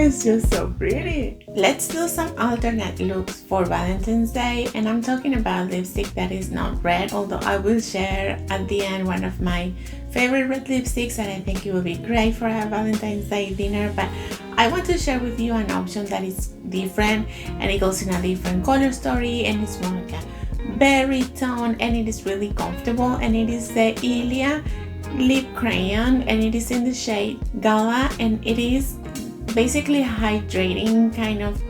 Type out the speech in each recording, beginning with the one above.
It's just so pretty. Let's do some alternate looks for Valentine's Day, and I'm talking about lipstick that is not red, although I will share at the end one of my favorite red lipsticks that I think it will be great for a Valentine's Day dinner. But I want to share with you an option that is different, and it goes in a different color story, and it's more like a berry tone, and it is really comfortable, and it is the Ilia lip crayon, and it is in the shade Gala, and it is basically hydrating kind of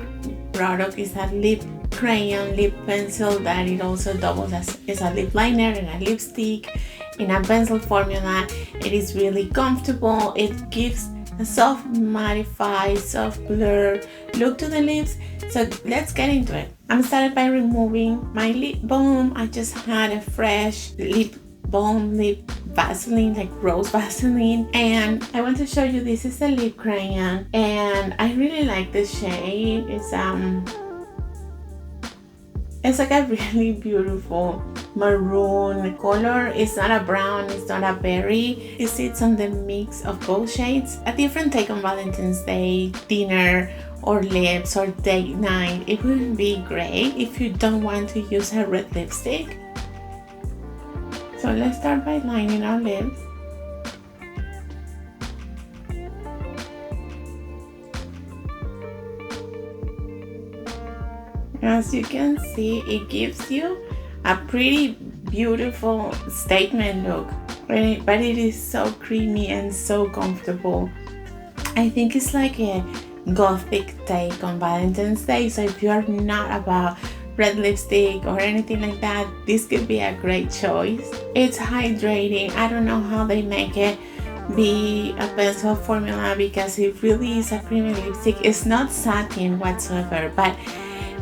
product. Is a lip crayon lip pencil that it also doubles as a lip liner and a lipstick in a pencil formula. It is really comfortable. It gives a soft mattify, soft blur look to the lips. So let's get into it. I'm started by removing my lip balm. I just had a fresh lip balm, lip Vaseline, like rose Vaseline, and I want to show you, this is a lip crayon, and I really like the shade. It's like a really beautiful maroon color. It's not a brown, it's not a berry. It sits on the mix of both shades. A different take on Valentine's Day dinner or lips or date night. It would be great if you don't want to use a red lipstick. So let's start by lining our lips. As you can see, it gives you a pretty beautiful statement look, but it is so creamy and so comfortable. I think it's like a gothic take on Valentine's Day, so if you are not about red lipstick or anything like that, this could be a great choice. It's hydrating. I don't know how they make it be a pencil formula, because it really is a creamy lipstick. It's not satin whatsoever, but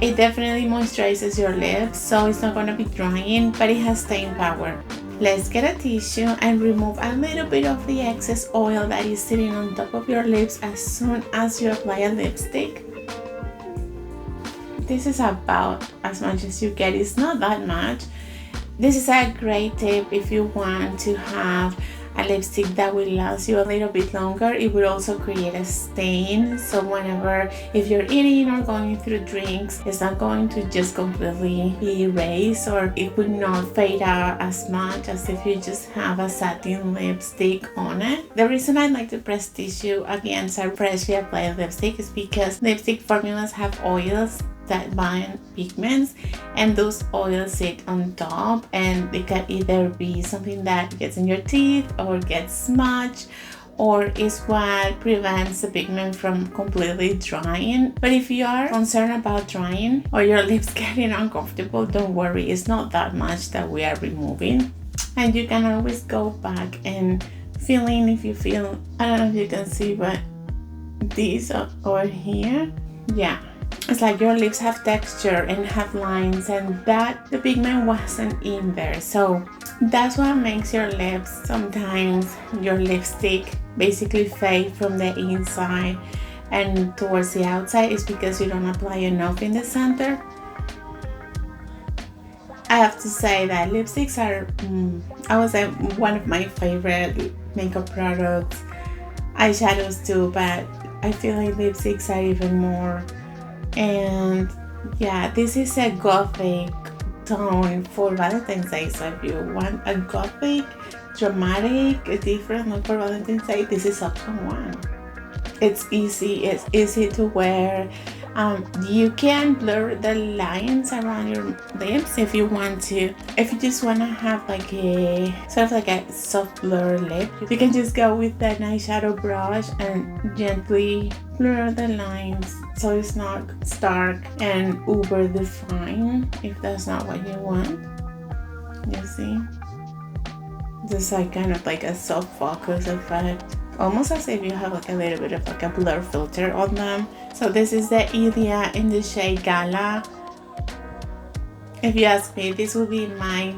it definitely moisturizes your lips, so it's not going to be drying, but it has staying power. Let's get a tissue and remove a little bit of the excess oil that is sitting on top of your lips as soon as you apply a lipstick. This is about as much as you get. It's not that much. This is a great tip if you want to have a lipstick that will last you a little bit longer. It will also create a stain, so whenever, if you're eating or going through drinks, it's not going to just completely be erased, or it would not fade out as much as if you just have a satin lipstick on it. The reason I like to press tissue against a freshly applied lipstick is because lipstick formulas have oils that bind pigments, and those oils sit on top, and it can either be something that gets in your teeth or gets smudged, or is what prevents the pigment from completely drying. But if you are concerned about drying or your lips getting uncomfortable, don't worry, it's not that much that we are removing, and you can always go back and fill in if you feel. I don't know if you can see, but this over here, yeah, it's like your lips have texture and have lines, and that the pigment wasn't in there. So that's what makes your lips, sometimes your lipstick basically fade from the inside and towards the outside, is because you don't apply enough in the center. I have to say that lipsticks are, I would say, one of my favorite makeup products. Eyeshadows too, but I feel like lipsticks are even more. And yeah, this is a gothic tone for Valentine's Day, so if you want a gothic, dramatic, a different look for Valentine's Day, this is option one. It's easy to wear. You can blur the lines around your lips if you want to. If you just want to have like a sort of like a soft blur lip, you can just go with an eyeshadow brush and gently blur the lines so it's not stark and uber defined, if that's not what you want. You see? Just like kind of like a soft focus effect, almost as if you have like a little bit of like a blur filter on them. So this is the Ilia in the shade Gala. If you ask me, this will be my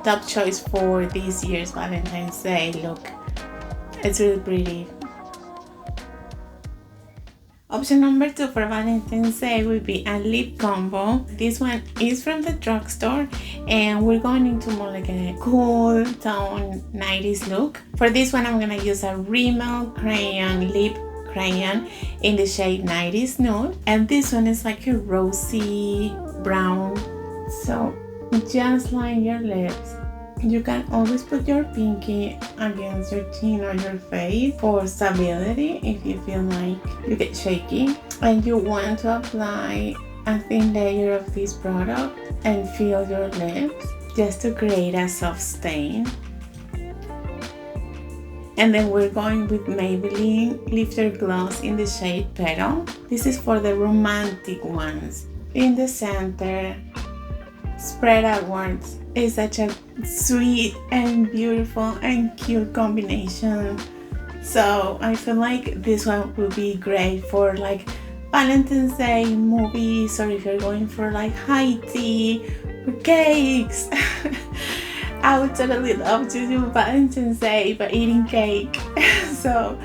top choice for this year's Valentine's Day look. It's really pretty. Option number 2 for Valentine's Day would be a lip combo. This one is from the drugstore, and we're going into more like a cool tone 90s look. For this one, I'm gonna use a Rimmel crayon lip crayon in the shade 90s Nude, and this one is like a rosy brown. So just line your lips. You can always put your pinky against your chin or your face for stability if you feel like you get shaky. And you want to apply a thin layer of this product and fill your lips just to create a soft stain. And then we're going with Maybelline Lifter Gloss in the shade Petal. This is for the romantic ones. In the center, spread outwards. It's such a sweet and beautiful and cute combination. So I feel like this one will be great for like Valentine's Day movies, or if you're going for like high tea or cakes. I would totally love to do Valentine's Day by eating cake. So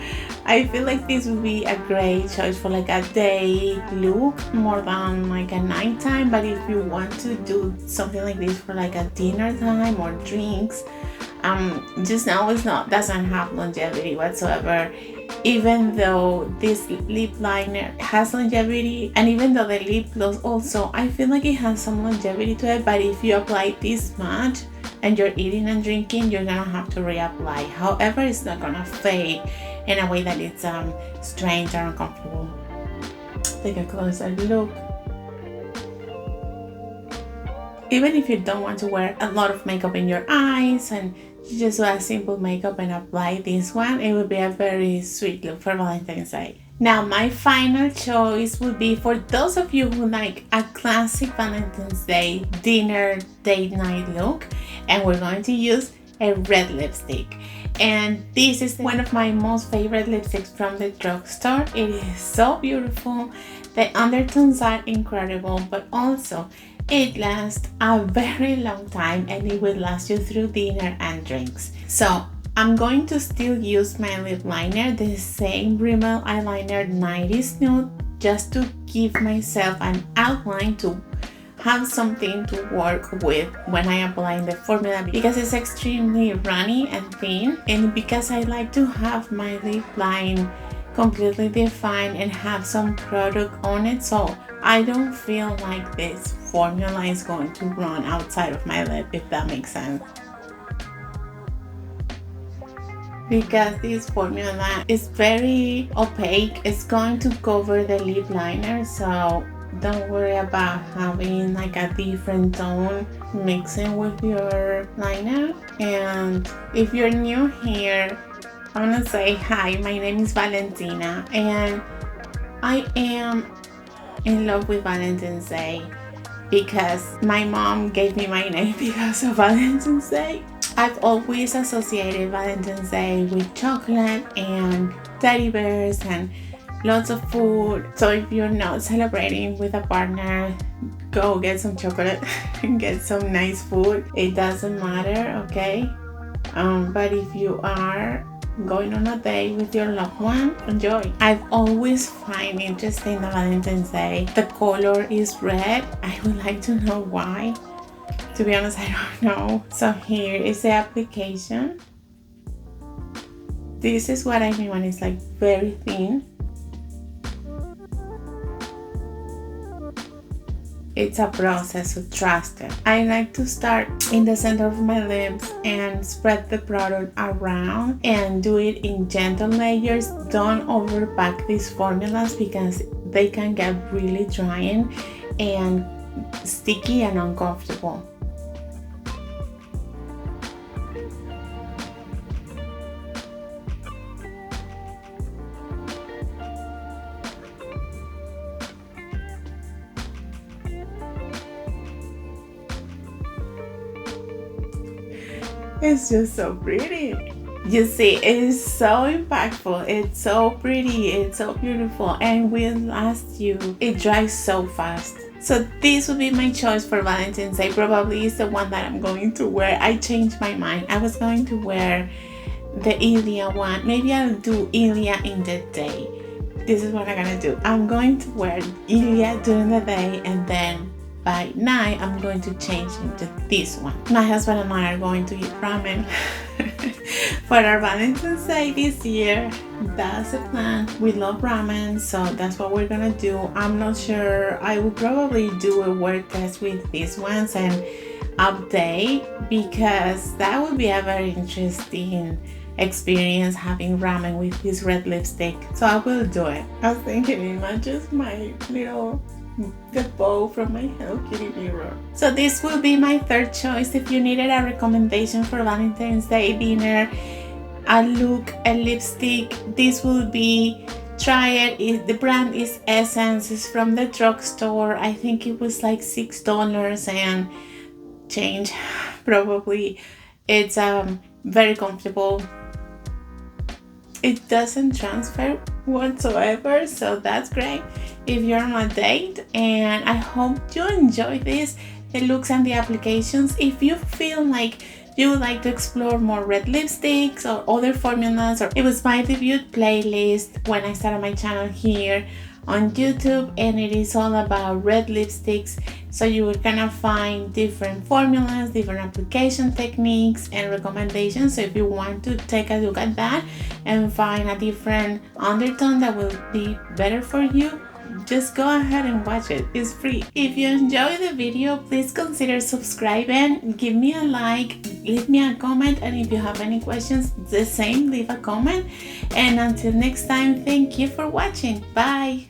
I feel like this would be a great choice for like a day look more than like a nighttime. But if you want to do something like this for like a dinner time or drinks, just know it's doesn't have longevity whatsoever. Even though this lip liner has longevity, and even though the lip gloss also, I feel like it has some longevity to it. But if you apply this much and you're eating and drinking, you're gonna have to reapply. However, it's not gonna fade in a way that it's strange or uncomfortable. Take a closer look. Even if you don't want to wear a lot of makeup in your eyes and you just wear simple makeup and apply this one, it would be a very sweet look for Valentine's Day. Now my final choice would be for those of you who like a classic Valentine's Day dinner date night look, and we're going to use a red lipstick. And this is one of my most favorite lipsticks from the drugstore. It is so beautiful. The undertones are incredible, but also it lasts a very long time and it will last you through dinner and drinks. So I'm going to still use my lip liner, the same Rimmel eyeliner 90s Nude, just to give myself an outline to have something to work with when I apply the formula, because it's extremely runny and thin, and because I like to have my lip line completely defined and have some product on it, so I don't feel like this formula is going to run outside of my lip, if that makes sense. Because this formula is very opaque, it's going to cover the lip liner, so don't worry about having like a different tone mixing with your liner. And if you're new here, I want to say hi, my name is Valentina and I am in love with Valentine's Day because my mom gave me my name because of Valentine's Day. I've always associated Valentine's Day with chocolate and teddy bears and lots of food. So if you're not celebrating with a partner, go get some chocolate and get some nice food. It doesn't matter, okay? But if you are going on a date with your loved one, enjoy. I've always find interesting that Valentine's Day, the color is red. I would like to know why. To be honest, I don't know. So here is the application. This is what I mean when it's like very thin. It's a process, so trust it. I like to start in the center of my lips and spread the product around and do it in gentle layers. Don't overpack these formulas because they can get really drying and sticky and uncomfortable. It's just so pretty. You see, it is so impactful, it's so pretty, it's so beautiful, and will last you. It dries so fast. So this would be my choice for Valentine's Day. Probably is the one that I'm going to wear. I changed my mind. I was going to wear the Ilia one. Maybe I'll do Ilia in the day. This is what I'm gonna do. I'm going to wear Ilia during the day and then by night I'm going to change into this one. My husband and I are going to eat ramen for our Valentine's Day this year. That's the plan. We love ramen, so that's what we're gonna do. I'm not sure. I will probably do a word test with these ones and update, because that would be a very interesting experience having ramen with this red lipstick. So I will do it. I was thinking it matches my little the bow from my Hello Kitty mirror. So this will be my third choice. If you needed a recommendation for Valentine's Day dinner, a look, a lipstick, this will be, try it. The brand is Essence. It's from the drugstore. I think it was like $6 and change probably. It's very comfortable. It doesn't transfer whatsoever, so that's great if you're on a date. And I hope you enjoy this, the looks and the applications. If you feel like you would like to explore more red lipsticks or other formulas, or it was my debut playlist when I started my channel here on YouTube, and it is all about red lipsticks. So you will kind of find different formulas, different application techniques and recommendations. So if you want to take a look at that and find a different undertone that will be better for you, just go ahead and watch it. It's free. If you enjoyed the video, please consider subscribing, give me a like, leave me a comment, and if you have any questions, the same, leave a comment. And until next time, thank you for watching. Bye.